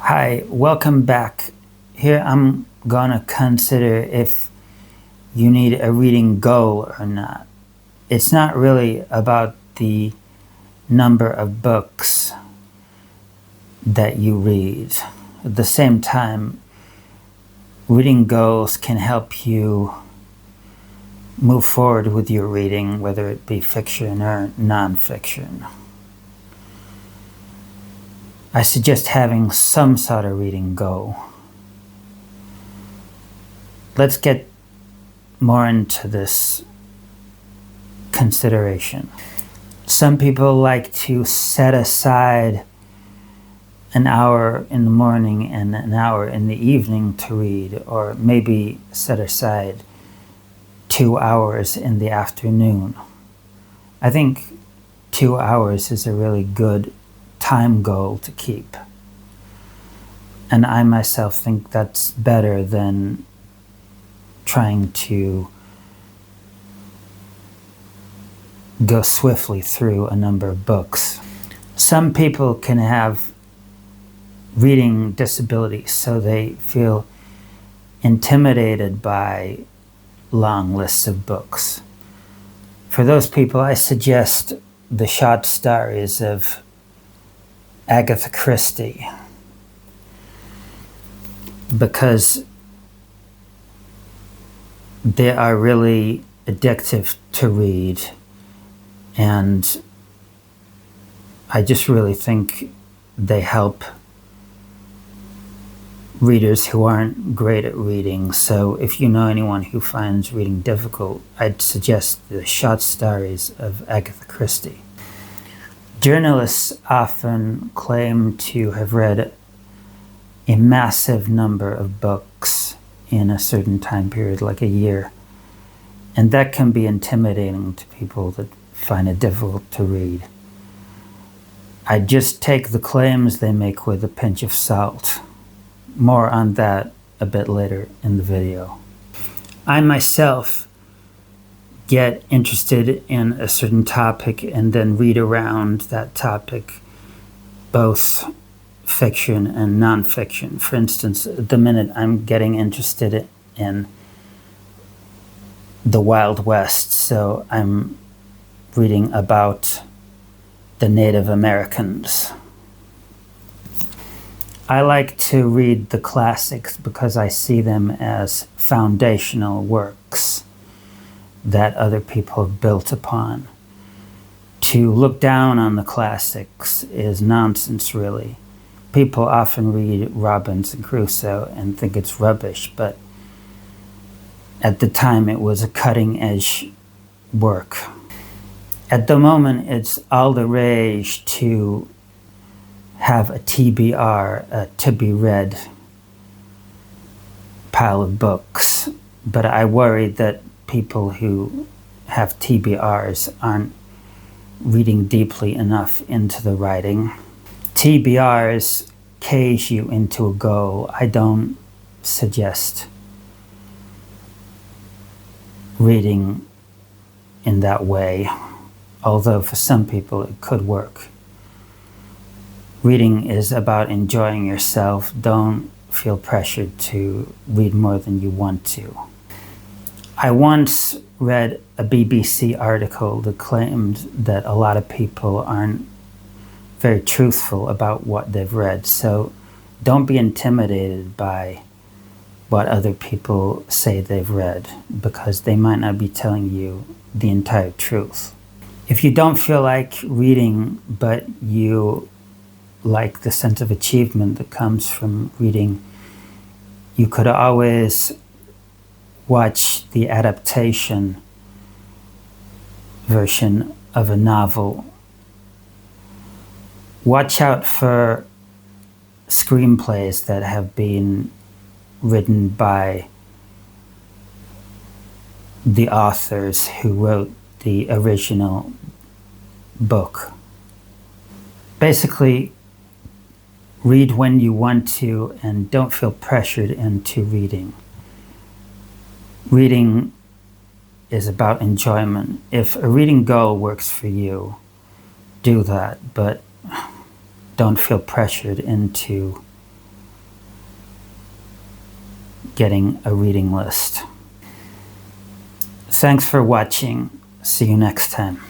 Hi, welcome back. Here I'm gonna consider if you need a reading goal or not. It's not really about the number of books that you read. At the same time, reading goals can help you move forward with your reading, whether it be fiction or nonfiction. I suggest having some sort of reading goal. Let's get more into this consideration. Some people like to set aside an hour in the morning and an hour in the evening to read, or maybe set aside 2 hours in the afternoon. I think 2 hours is a really good time goal to keep. And I myself think that's better than trying to go swiftly through a number of books. Some people can have reading disabilities, so they feel intimidated by long lists of books. For those people, I suggest the short stories of Agatha Christie, because they are really addictive to read, and I just really think they help readers who aren't great at reading. So if you know anyone who finds reading difficult, I'd suggest the short stories of Agatha Christie. Journalists often claim to have read a massive number of books in a certain time period, like a year. And that can be intimidating to people that find it difficult to read. I just take the claims they make with a pinch of salt. More on that a bit later in the video. I myself get interested in a certain topic and then read around that topic, both fiction and nonfiction. For instance, at the minute I'm getting interested in the Wild West, so I'm reading about the Native Americans. I like to read the classics because I see them as foundational works that other people have built upon. To look down on the classics is nonsense, really. People often read Robinson Crusoe and think it's rubbish, but at the time it was a cutting-edge work. At the moment, it's all the rage to have a TBR, a to be read pile of books, but I worry that people who have TBRs aren't reading deeply enough into the writing. TBRs cage you into a goal. I don't suggest reading in that way, although for some people it could work. Reading is about enjoying yourself. Don't feel pressured to read more than you want to. I once read a BBC article that claimed that a lot of people aren't very truthful about what they've read. So don't be intimidated by what other people say they've read, because they might not be telling you the entire truth. If you don't feel like reading, but you like the sense of achievement that comes from reading, you could always watch the adaptation version of a novel. Watch out for screenplays that have been written by the authors who wrote the original book. Basically, read when you want to and don't feel pressured into reading. Reading is about enjoyment. If a reading goal works for you, do that, but don't feel pressured into getting a reading list. Thanks for watching. See you next time.